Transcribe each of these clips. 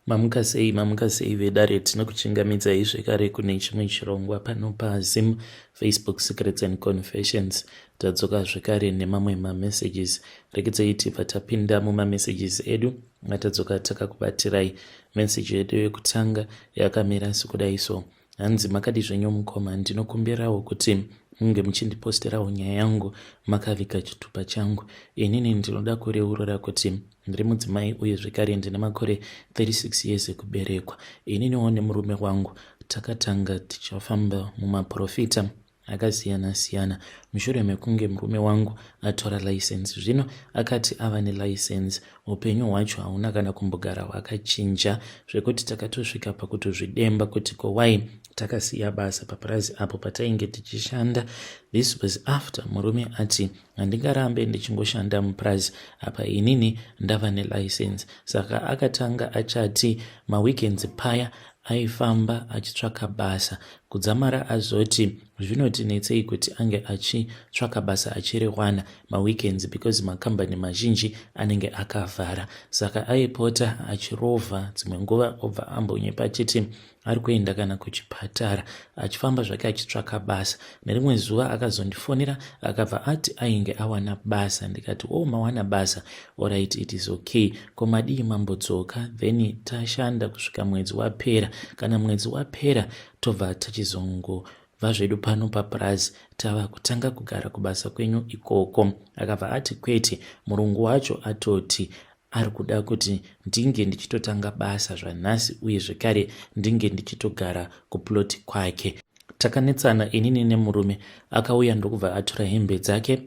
Mamuka sei vedare tinokuchingamidzai zvekare kune chimwe chirongwa pano paZim Facebook Secrets and Confessions. Tadzoka zvekare nemamwe mamessages. Rekedzai tibva tapinda mumamessages edu atadzoka takakubatirai message yedu yekutanga yakamira sekudai so. Hanzi makadi zvenyu mukoma, ndinokumbirawo kuti munge muchindiposterawo nyaya yangu makaviga chitupa changu. Inini ndinoda kureurura kuti ndiri mudzimai uye zvekare ndine makore 36 years ekuberekwa. Ininiwo nemurume wangu takatanga tichifamba mumaprofita akasiyana siyana. Mushure mekunge murume wangu atora license, zvino akati ava nelicense upenyu hwacho hauna kana kumbogara hwakachinja zvekuti takatosvika pakutozvidemba kuti kowai takasiya basa papurazi apo patainge tichishanda. This was after murume ati handingarambe ndichingoshanda mupurazi apa inini ndava nelicense. Saka akatanga achati maweekends paya aifamba achitsvaka basa kudzamara azoti zvinotinetsei kuti ange achitsvaka basa achiriwana maweekends because makambani mazhinji anenge akavhara. Saka aipota achirovha dzimwe nguva obva ambonyepa achiti ari kuenda kana kuchipatara achifamba zvake achitsvaka basa. Nerimwe zuva akazondifonera akabva ati ainge awana basa. Ndikati mawana basa, alright, it is okay, komadii mambodzoka? Then tashanda kusvika mwedzi wapera. Kana mwedzi wapera tobva tachizongobva zvedu pano papurazi tava kutanga kugara kubasa kwenyu ikoko. Akabva ati kwete, murungu wacho atoti ari kuda kuti ndinge ndichitotanga basa zvanhasi uye zvekare ndinge ndichitogara kuploti kwake. Takanetsana inini nemurume. Akauya ndokubva atora hembe dzake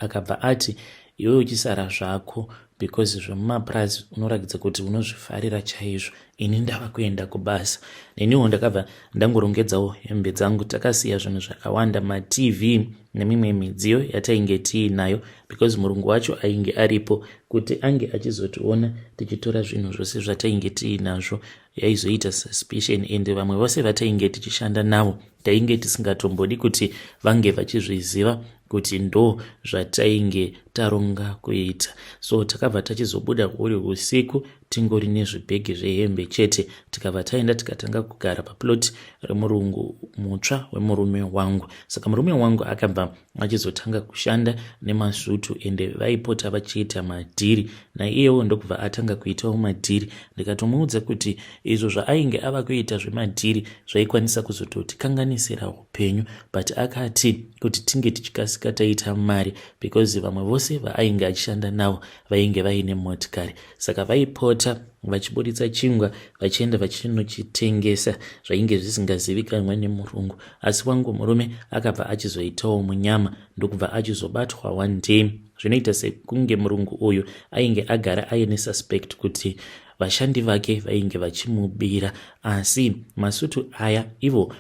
akabva ati iwe uchisara zvako because zvemumapurazi unoratidza kuti unozvifarira chaizvo. Ini ndava kuenda kubasa. Neniwo ndakabva ndangorongedzawo hembe dzangu. Takasiya zvinhu zvakawanda, maTV nemimwe midziyo yatainge tiinayo because murungu wacho ainge aripo kuti ange achizotiona tichitora zvinhu zvose zvatainge tiinazvo. Yaizoita suspicion ende vamwe vose vatainge tichishanda navo tainge tisingatombodi kuti vange vachizviziva kuti ndo zvatainge taronga kuita. So takabva tachizobuda uri usiku tingori nezvibhegi zvehembe chete, tikabva taenda tikatanga kugara paploti remurungu mutsva wemurume wangu. Saka murume wangu akabva achizotanga kushanda nemasutu ende vaipota vachiita madhiri naiyewo ndokubva atanga kuitawo madhiri. Ndikatomuudza kuti izvo zvaainge ava kuita zvemadhiri zvaikwanisa kuzototikanganisira upenyu, but akati kuti tinge tichikasika taita mari because vamwe vose vaainge achishanda navo vainge vaine motikari. Saka vaipota vachiburitsa chingwa vachienda vachinochitengesa zvainge zvisingazivikanwa nemurungu. Asi wangu murume akabva achizoitawo munyama ndokubva achizobatwa one day. Zvinoita sekunge murungu uyu ainge agara aine suspect kuti vashandi vake vainge vachimubira, asi masutu aya ivo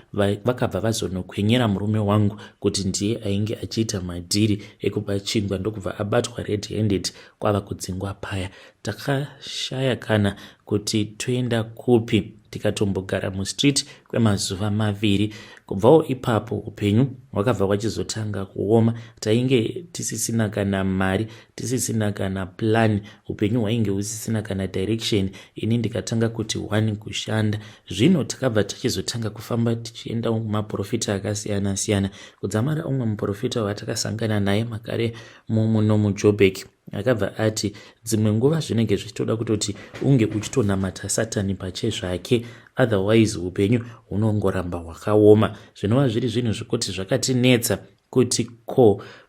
vakabva vazonokwenyera murume wangu kuti ndiye ainge achiita madhiri ekupa chingwa ndokubva abatwa red handed kwava kudzingwa paya. Takashaya kana kuti toenda kupi, tikatombogara mustreet kwemazuva maviri. Kubvawo ipapo upenyu hwakabva hwachizotanga kuoma. Tainge tisisina kana mari, tisisina kana plan, upenyu hwainge husisina kana direction. Ini ndikatanga kuti kushanda. Zvino takabva tachizotanga kufamba tichienda mumaprofita akasiyana siyana. Kudzamara umwe muprofita watakasangana naye makare muno muJoburg akabva ati dzimwe nguva zvinenge zvichitoda kutoti unge uchitonamata Satani pache zvake, otherwise upenyu hunongoramba hwakaoma. Zvinova zviri zvinhu zvekuti zvakatinetsa kuti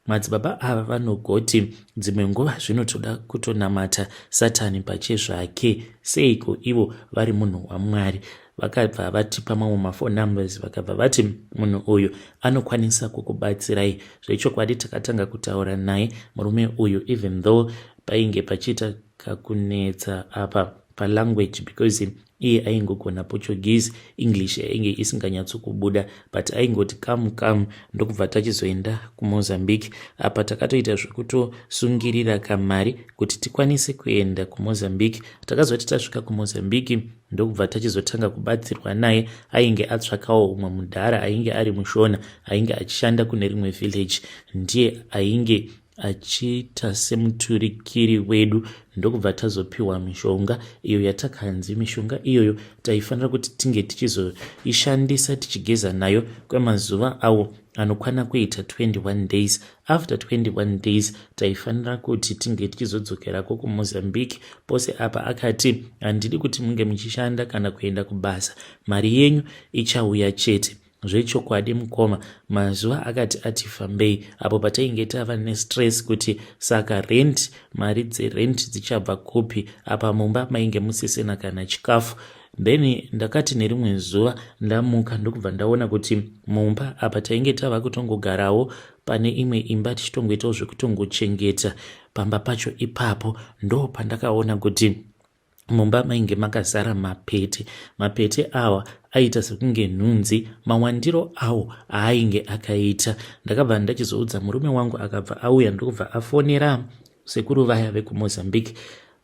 madzibaba ava vanogoti dzimwe nguva zvinotoda kutonamata Satani pache zvake, seiko ivo vari munhu waMwari. Vakabva vatipa mamwe mafone numbers vakabva vati munhu uyu anokwanisa kukubatsirai. Zvechokwadi takatanga kutaura naye murume uyu even though painge pachiita kakunetsa apa palanguage because iye aingogona Portuguese, English yainge isinganyatsokubuda, but aingoti come ndokubva tachizoenda kuMozambique. Apa takatoita zvekutosungirira kamari kuti tikwanise kuenda kuMozambique. Takazoti tasvika kuMozambique ndokubva tachizotanga kubatsirwa naye. Ainge atsvakawo umwe mudhara ainge ari mushona ainge achishanda kune rimwe village, ndiye ainge achiita semuturikiri wedu, ndokubva tazopiwa mishonga iyo yatakanzi mishonga iyoyo taifanira kuti tinge tichizoishandisa tichigeza nayo kwemazuva awo anokwana kuita 21 days. After 21 days taifanira kuti tinge tichizodzokerako kuMozambique. Pose apa akati handidi kuti munge muchishanda kana kuenda kubasa, mari yenyu ichauya chete. Zvechokwadi mukoma, mazuva akati ati fambei, apo patainge tava nestress kuti saka rent, mari dzerent dzichabva kupi, apa mumba mainge musisina kana chikafu. Then ndakati nerimwe zuva ndamuka ndokubva ndaona kuti mumba apa tainge tava kutongogarawo pane imwe imba tichitongoitawo zvekutongochengeta pamba pacho ipapo, ndo pandakaona kuti mumba mainge makazara mapete awa aita sekunge nhunzi, mawandiro awo aainge akaita. Ndakabva ndachizoudza murume wangu, akabva auya ndokubva afonera sekuru vaya vekuMozambique.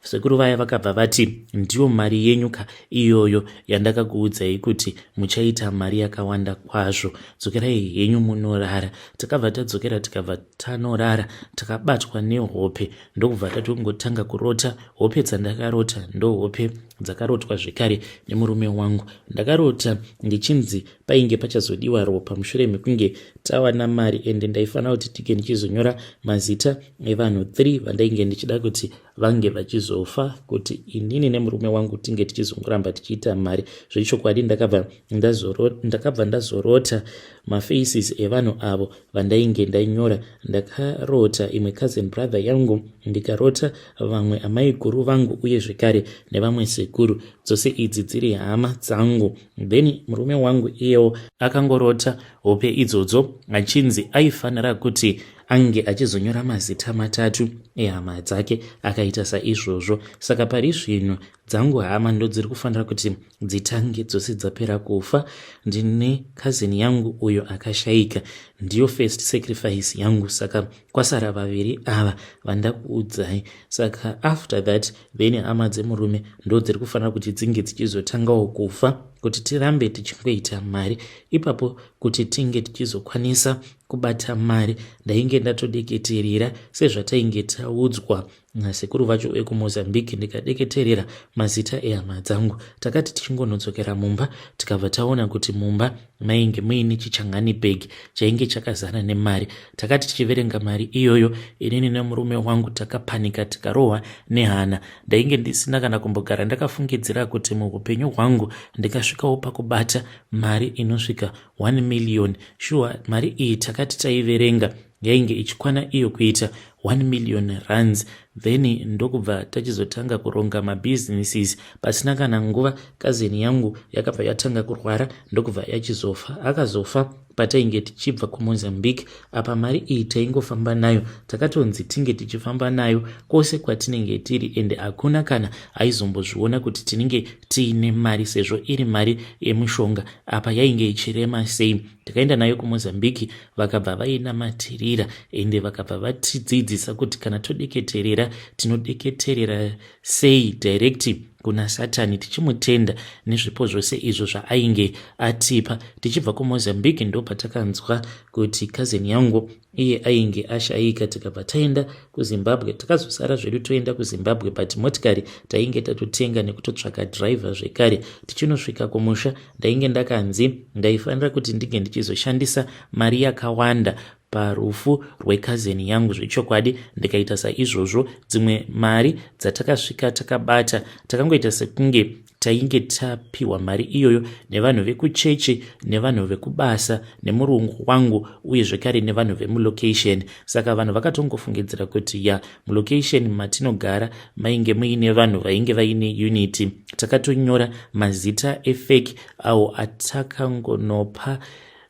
Sekuru vaya vakabva vati ndiyo mari yenyuka iyoyo yandakakuudzai kuti muchaita mari yakawanda kwazvo, dzokerai henyu munorara. Takabva tadzokera tikabva tanorara, takabatwa nehope, ndokubva tatongotanga kurota. Hope dzandakarota ndo hope dzakarotwa zvekare nemurume wangu. Ndakarota ndichinzi painge pachazodiwa ropa mushure mekunge tawana mari, ende ndaifanira kuti tige ndichizonyora mazita evanhu 3 vandainge ndichida kuti vange vachizofa, kuti inini nemurume wangu tinge tichizongoramba tichiita mari. Zvechokwadi ndakabva ndazorota mafaces evanhu avo vandainge ndainyora. Ndakarota imwe cousin brother yangu, ndikarota vamwe amai guru vangu uye zvekare nevamwe sekuru, dzose idzi dziri hama dzangu. Then murume wangu iyewo akangorota hope idzodzo achinzi aifanira kuti ange achizonyora mazita 3 ehama dzake, akaita saizvozvo. Saka pari zvino dzangu hama ndo dziri kufanira kuti dzitange dzose dzapera kufa. Ndine cousin yangu uyo akashayika, ndiyo first sacrifice yangu, saka kwasara vaviri ava vandakuudzai. Saka after that then hama dzemurume ndo dziri kufanira kuti dzinge dzichizotangawo kufa, kuti tirambe tichingoita mari. Ipapo kuti tinge tichizokwanisa kubata mari, ndainge ndatodeketerera sezvatainge taudzwa nasekuru vacho ekuMozambique. Ndikadeketerera mazita ehama dzangu. Takati tichingonodzokera mumba, tikabva taona kuti mumba mainge muine chichangani bag chainge chakazara nemari. Takati tichiverenga mari iyoyo, inini nemurume wangu takapanika, tikarohwa nehana. Ndainge ndisina kana kumbogara ndakafungidzira kuti muupenyu hwangu ndikasvikawo pakubata mari inosvika 1 million. Sure, mari iyi takati taiverenga yainge ichikwana iyo kuita 1 million rands. Then ndokubva tachizotanga kuronga mabusinesses pasina kana nguva. Cousin yangu yakabva yatanga kurwara, ndokubva yachizofa. Akazofa patainge tichibva kuMozambique. Apa mari iyi taingofamba nayo, takatonzi tinge tichifamba nayo kwose kwatinenge tiri, ende hakuna kana aizombozviona kuti tinenge tiine mari, sezvo iri mari yemushonga. Apa yainge ichirema sei. Takaenda nayo kuMozambique, vakabva vainamatirira, ende vakabva vatidzidzisa kuti kana todeketerera tinodeketerera sei direct kuna Satani, tichimutenda nezvipo zvose izvo zvaainge atipa. Tichibva kuMozambique ndo patakanzwa kuti cousin yangu iye ainge ashayika. Tikabva taenda kuZimbabwe, takazosara zvedu toenda kuZimbabwe, but motikari tainge tatotenga nekutotsvaka driver zvekare. Tichinosvika kumusha, ndainge ndakanzi ndaifanira kuti ndinge ndichizoshandisa mari yakawanda parufu rwecousin yangu. Zvechokwadi ndikaita saizvozvo. Dzimwe mari dzatakasvika takabata, takangoita sekunge tainge tapiwa mari iyoyo nevanhu vekuchechi, nevanhu vekubasa, nemurungu wangu, uye zvekare nevanhu vemulocation. Saka vanhu vakatongofungidzira kuti mulocation matinogara mainge muine vanhu vainge vaine unity. Takatonyora mazita efake awo atakangonopa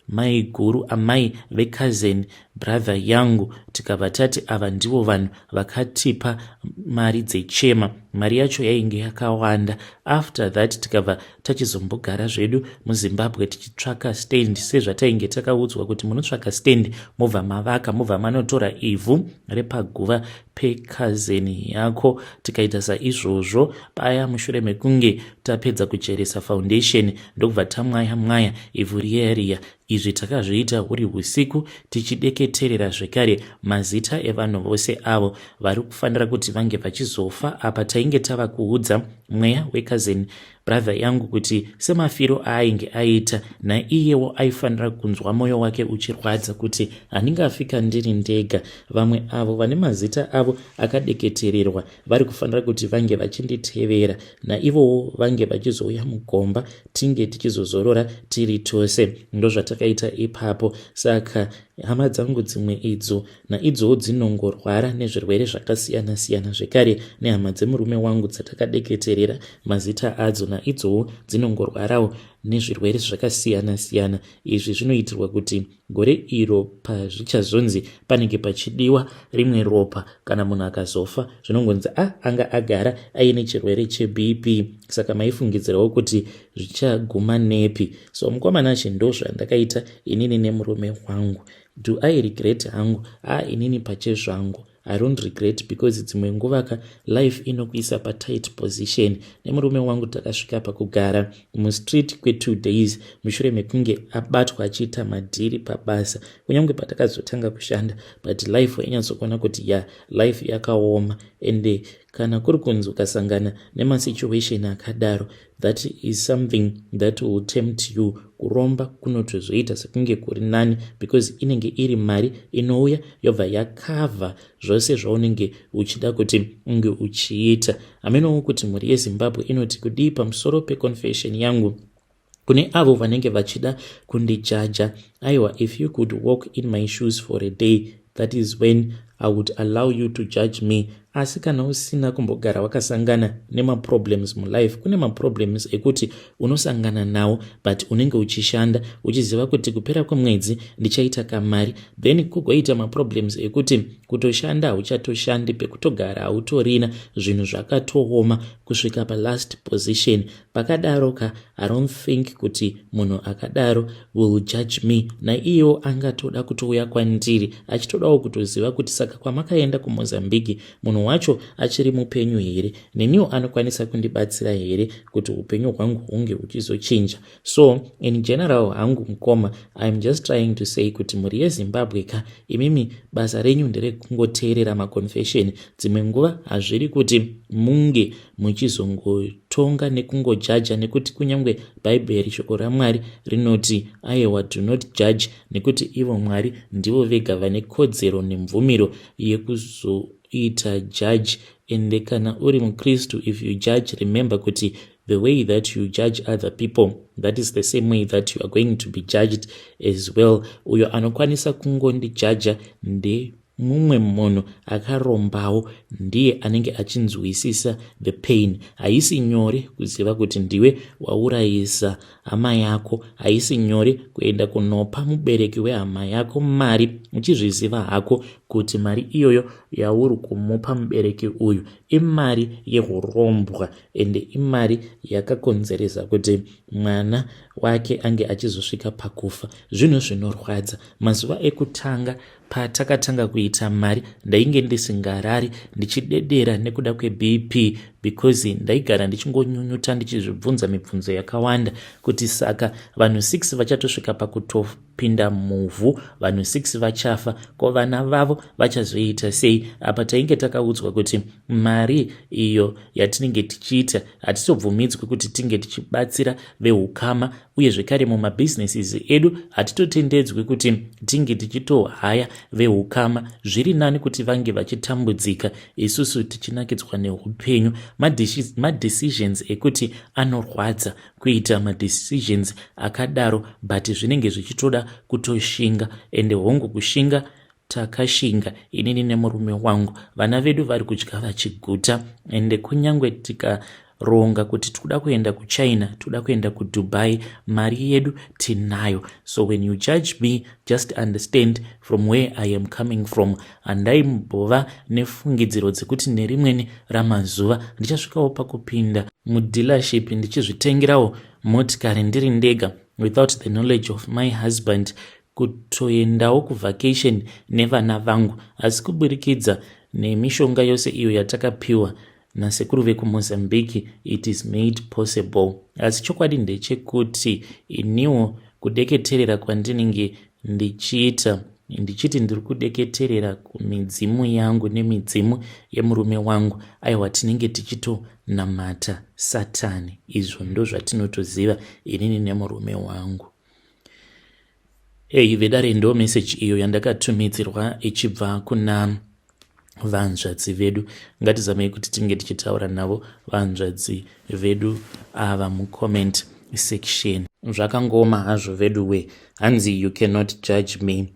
mai guru, amai vecousin brother yangu. Tikabva tati ava ndivo vanhu vakatipa mari dzechema. mari yacho yainge yakawanda. After that tikabva tachizombogara zvedu muZimbabwe tichitsvaka stand, sezvatainge takaudzwa kuti munotsvaka stand mobva mavaka, mobva manotora ivhu repaguva pekazeni yako. Tikaita saizvozvo paya mushure mekunge tapedza kucheresa foundation ndokubva tamwaya ivhu riya. Izvi takazviita huri usiku tichideketerera zvekare mazita evanhu vose avo vari kufanira kuti vange vachizofa. Apa tainge tava kuudza mweya wekazeni brother yangu kuti semafiro ainge aita naiyewo aifanira kunzwa mwoyo wake uchirwadza kuti handingafika ndiri ndega. Vamwe avo vane mazita avo akadeketererwa vari kufanira kuti vange vachinditevera, naivowo vange vachizouya mugomba tinge tichizozorora tiri tose. Ndozvatakaita ipapo. Saka hama dzangu dzimwe idzo naidzowo dzinongorwara nezvirwere zvakasiyana-siyana zvekare nehama dzemurume wangu dzatakadeketerera mazita adzo naidzowo dzinongorwarawo nezvirwere zvakasiyana-siyana. Izvi zvinoitirwa kuti gore iro pazvichazonzi panenge pachidiwa rimwe ropa kana munhu akazofa zvinongonzi anga agara aine chirwere cheBP, saka maifungidzirawo kuti zvichaguma nepi. So mukomana chindo zvandakaita inini nemurume wangu. Do I regret hangu? Inini pache zvangu I don't regret, because dzimwe nguvaka life inokuisa pa tight position. Nemurume wangu takasvika pakugara mustreet kwe2 days mushure mekunge abatwa achiita madhiri pabasa, kunyange patakazotanga kushanda, but life inyatsokuona kuti life yakaoma. Ende kana kuri kunzi ukasangana nemasituation akadaro, that is something that will tempt you kuromba kunotozoita sekunge kuri nani, because inenge iri mari inouya yobva yakavha zvose zvaunenge uchida kuti unge uchiita. Amenowo kuti mhuri yeZimbabwe inoti kudii pamusoro peconfession yangu kune avo vanenge vachida kundijaja. Aiwa, if you could walk in my shoes for a day, that is when I would allow you to judge me. Asi kana usina kumbogara wakasangana nemaproblems mulife, kune maproblems ekuti unosangana nawo but unenge uchishanda uchiziva kuti kupera kwemwedzi ndichaita kamari, then kugoita maproblems ekuti kutoshanda hauchatoshandi, pekutogara hautorina, zvinhu zvakatooma kusvika palast position. Pakadaroka I don't think kuti munhu akadaro will judge me. Naiyewo angatoda kutouya kwandiri achitodawo kutoziva kuti saka kwamakaenda kuMozambique munhu wacho achiri mupenyu here, neniwo anokwanisa kundibatsira here kuti upenyu hwangu hunge huchizochinja. So in general hangu mukoma, I'm just trying to say kuti muri yeZimbabwe imimi basa renyu nderekungoteerera maconfession. Dzimwe nguva hazviri kuti munge muchizongotonga nekungojaja, nekuti kunyangwe Bible shoko raMwari rinoti aiwa, do not judge, nekuti ivo Mwari ndivo vega vane kodzero nemvumiro yekuzoita judge. Ende kana uri muKristu, if you judge, remember kuti the way that you judge other people, that is the same way that you are going to be judged as well. Uyo anokwanisa kungondijaja nde mumwe munhu akarombawo, ndiye anenge achinzwisisa the pain. Haisi nyore kuziva kuti ndiwe waurayisa hama yako, haisi nyore kuenda kunopa mubereki wehama yako mari uchizviziva hako kuti mari iyoyo yauri kumupa mubereki uyu imari yehurombwa, ende imari yakakonzeresa kuti mwana wake ange achizosvika pakufa. Zvinhu zvinorwadza. Mazuva ekutanga patakatanga kuita mari ndainge ndisingarari ndichidedera nekuda kweBP, because ndaigara ndichingonyunyuta ndichizvibvunza mibvunzo yakawanda kuti saka vanhu 6 vachatosvika pakutopinda muvhu, vanhu 6 vachafa, ko vana vavo vachazoita sei? Apa tainge takaudzwa kuti mari iyo yatinenge tichiita hatitobvumidzwi kuti tinge tichibatsira vehukama, uye zvekare mumabusinesses edu hatitotendedzwi kuti tinge tichitohaya vehukama. Zviri nani kuti vange vachitambudzika, isusu tichinakidzwa neupenyu. Madecisions ekuti anorwadza kuita madecisions akadaro, but zvinenge zvichitoda kutoshinga, ende hongu kushinga takashinga inini nemurume wangu. Vana vedu vari kudya vachiguta, ende kunyangwe ronga kuti tikuda kuenda kuChina, tikuda kuenda kuDubai, mari yedu tinayo. So when you judge me, just understand from where I am coming from. Handaimbova nefungidziro dzekuti nerimweni ramazuva ndichasvikawo pakupinda mudealership ndichizvitengerawo motikari ndiri ndega without the knowledge of my husband, kutoendawo kuvacation nevana vangu, asi kuburikidza nemishonga yose iyo yatakapiwa nasekuru vekuMozambique, it is made possible. Asi chokwadi ndechekuti iniwo kudeketerera kwandinenge ndichiti ndiri kudeketerera kumidzimu yangu nemidzimu yemurume wangu, aiwa tinenge tichitonamata Satani. Izvo ndo zvatinotoziva inini nemurume wangu. Vedare ndo message iyo yandakatumidzirwa ichibva kuna vanzvadzi vedu. Ngatizamei kuti tinge tichitaura navo vanzvadzi vedu ava mucomment section. Zvakangoma hazvo veduwe, hanzi you cannot judge me.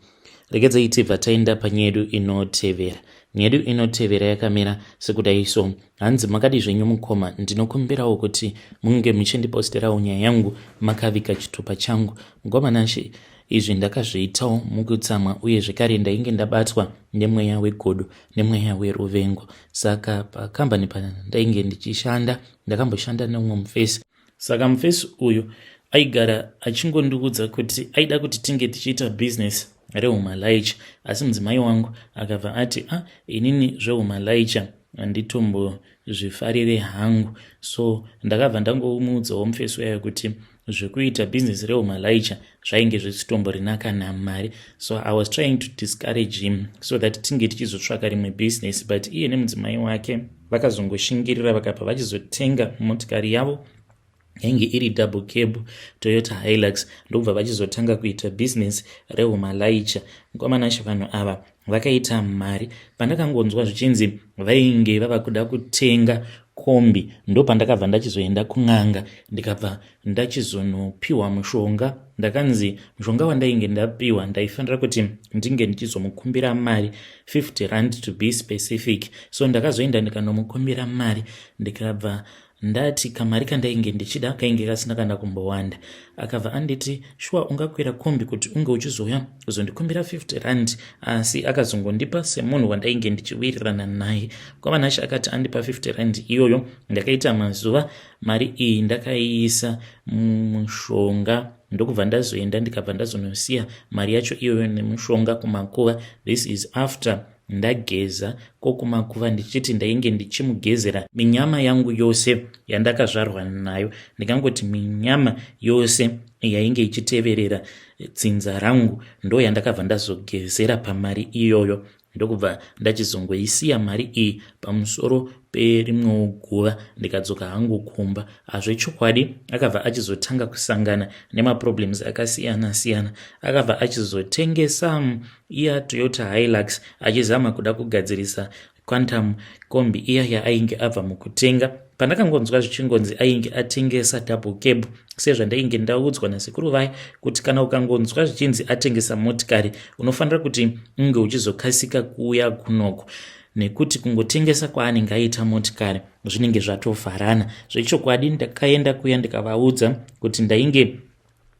Regedzai tibva taenda panyedu inotevera. Nyedu inotevera yakamira sekudai so. Hanzi makadi zvenyu mukoma, ndinokumbirawo kuti munge muchindiposterawo nyaya yangu makavika chitupa changu. Ngoma nashe izvi ndakazviitawo mukutsamwa, uye zvekare ndainge ndabatwa nemweya wegodo nemweya weruvengo. Saka pakambani pandainge ndichishanda, ndakamboshanda nemumwe mufesi. Saka mufesi uyu aigara achingondiudza kuti aida kuti tinge tichiita business rehumalaicha, asi mudzimai wangu akabva ati inini zvehumalaicha handitombozvifarire hangu. So ndakabva ndangomuudzawo mufesi uya kuti zvekuita business rehumalaicha zvainge zvichitomborinaka namari. So I was trying to discourage him so that tinge tichizotsvaka rimwe business, but iye nemudzimai wake vakazongoshingirira vakabva vachizotenga motikari yavo yainge iri double cab Toyota Hilux, ndobva vachizotanga kuita business rehumalaicha. Ngomanashe vanhu ava vakaita mari. Pandakangonzwa zvichinzi vainge vava kuda kutenga kombi, ndo pandakabva ndachizoenda kun'anga ndikabva ndachizonopiwa mushonga. Ndakanzi mushonga wandainge ndapiwa ndaifanira kuti ndinge ndichizomukumbira mari 50 rand to be specific. So ndakazoenda ndikanomukumbira mari, ndikabva ndati kamari kandainge ndichida kainge kasina kana kumbowanda. Akabva anditi shua ungakwira kombi kuti unge uchizouya kuzondikumbira 50 rand, asi akazongondipa semunhu wandainge ndichiwirirana naye. Kwamanashe akati andipa 50 rand iyoyo. Ndakaita mazuva, mari iyi ndakaiisa mushonga, ndokubva ndazoenda ndikabva ndazonosiya mari yacho iyoyo nemushonga kumakuva. This is after ndageza kokumakuva ndichiti ndainge ndichimugezera minyama yangu yose yandakazvarwa nayo. Ndikangoti minyama yose yainge ichiteverera dzinza rangu ndo yandakabva ndazogezera pamari iyoyo. Ndokubva ndachizongoisiya mari iyi pamusoro perimwewo guva ndikadzoka hangu kumba. Azvechokwadi akabva achizotanga kusangana nemaproblems akasiyana siyana. Akabva achizotengesa iya Toyota Hilux achizama kuda kugadzirisa Quantum kombi iya yaainge abva mukutenga. Pandakangonzwa zvichingonzi ainge atengesa double cab, sezvandainge ndaudzwa nasekuru vai kuti kana ukangonzwa zvichinzi atengesa motikari unofanira kuti unge uchizokasika kuuya kunoko, nekuti kungotengesa kwaanenge aita motikari zvinenge zvatovharana. Zvechokwadi ndakaenda kuya ndikavaudza kuti ndainge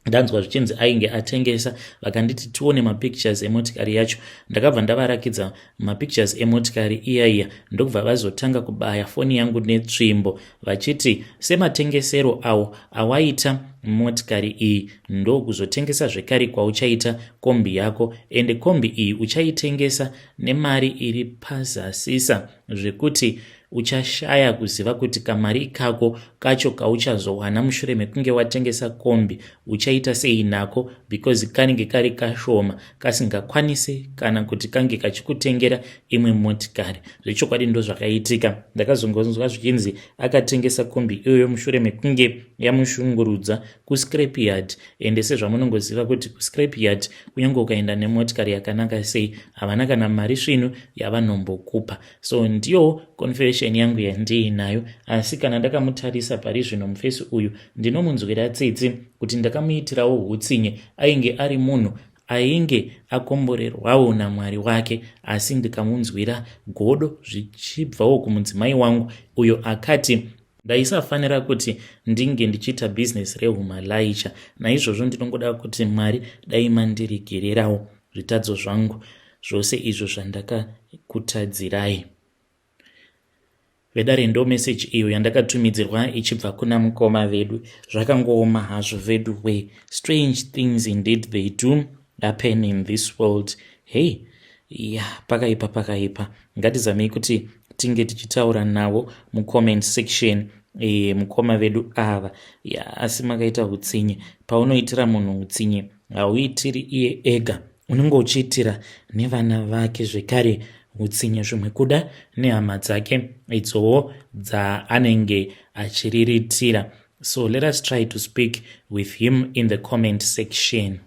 ndanzwa zvichinzi ainge atengesa, vakanditi tione mapictures emotikari yacho. Ndakabva ndavarakidza mapictures emotikari iya, ndokubva vazotanga kubaya foni yangu netsvimbo vachiti sematengesero awo awaita motikari iyi ndo kuzotengesa zvekare kwauchaita kombi yako, ende kombi iyi uchaitengesa nemari iri pazasisa zvekuti uchashaya kuziva kuti kamari kako kacho kauchazowana mushure mekunge watengesa kombi uchaita sei nako, because kanenge kari kashoma kasingakwanisi kana kuti kange kachikutengera imwe motikari. Zvechokwadi ndo zvakaitika. Ndakazongonzwa zvichinzi akatengesa kombi iyoyo mushure mekunge yamushungurudza kuscrap yard, ende sezvamunongoziva kuti kuscrap yard kunyange ukaenda nemotikari yakanaka sei havana kana mari svinu yavanombokupa. So ndiyo confession yangu yandiinayo, asi kana ndakamutarisa pari zvino mufesi uyu ndinomunzwira tsitsi kuti ndakamuitirawo hutsinye. Ainge ari munhu ainge akomborerwawo naMwari wake, asi ndikamunzwira godo zvichibvawo kumudzimai wangu uyo akati ndaisafanira kuti ndinge ndichiita bhizinesi rehumalaisha. Naizvozvo ndinongoda kuti Mwari dai mandirigirirawo zvitadzo zvangu zvose izvo zvandakakutadzirai. Vedare ndo meseji iyo yandakatumidzirwa ichibva kuna mukoma vedu. Zvakangooma hazvo vedu we. Strange things indeed they do happen in this world. Hey, pakaipa. Ngatizamei kuti tinge tichitaura navo mucomment section mukoma vedu ava. Asi makaita hutsinye. Paunoitira munhu hutsinye hauitiri iye ega, unenge uchiitira nevana vake zvekare hutsinye, zvimwe kuda nehama dzake idzowo dzaanenge achiriritira. So let us try to speak with him in the comment section.